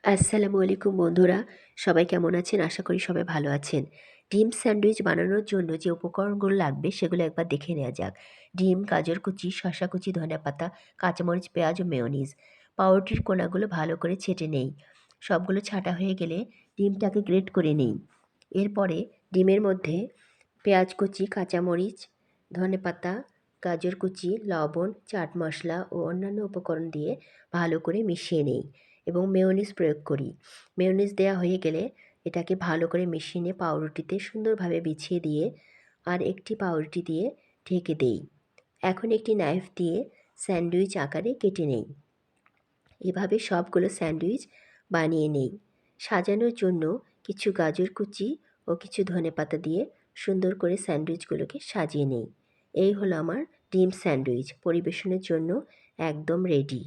আসসালামু আলাইকুম বন্ধুরা, সবাই কেমন আছেন? আশা করি সবাই ভালো আছেন। ডিম স্যান্ডউইচ বানানোর জন্য যে উপকরণগুলো লাগবে সেগুলো একবার দেখে নেওয়া যাক। ডিম, গাজর কুচি, শসা কুচি, ধনেপাতা, কাঁচামরিচ, পেঁয়াজ ও মেয়োনিজ। পাউরুটির কোনাগুলো ভালো করে ছেঁটে নেই। সবগুলো ছাঁটা হয়ে গেলে ডিমটাকে গ্রেট করে নেই। এরপরে ডিমের মধ্যে পেঁয়াজ কুচি, কাঁচামরিচ, ধনেপাতা, গাজর কুচি, লবণ, চাট মশলা ও অন্যান্য উপকরণ দিয়ে ভালো করে মিশিয়ে নেই এবং মেয়োনিজ প্রয়োগ করি। মেয়োনিজ দেওয়া হয়ে গেলে এটাকে ভালো করে মিশিয়ে নিয়ে পাউরুটিতে সুন্দরভাবে বিছিয়ে দিয়ে আর একটি পাউরুটি দিয়ে ঢেকে দেই। এখন একটি নাইফ দিয়ে স্যান্ডউইচ আকারে কেটে নেই। এভাবে সবগুলো স্যান্ডউইচ বানিয়ে নেই। সাজানোর জন্য কিছু গাজর কুচি ও কিছু ধনেপাতা দিয়ে সুন্দর করে স্যান্ডউইচগুলোকে সাজিয়ে নেই। এই হলো আমার ডিম স্যান্ডউইচ, পরিবেশনের জন্য একদম রেডি।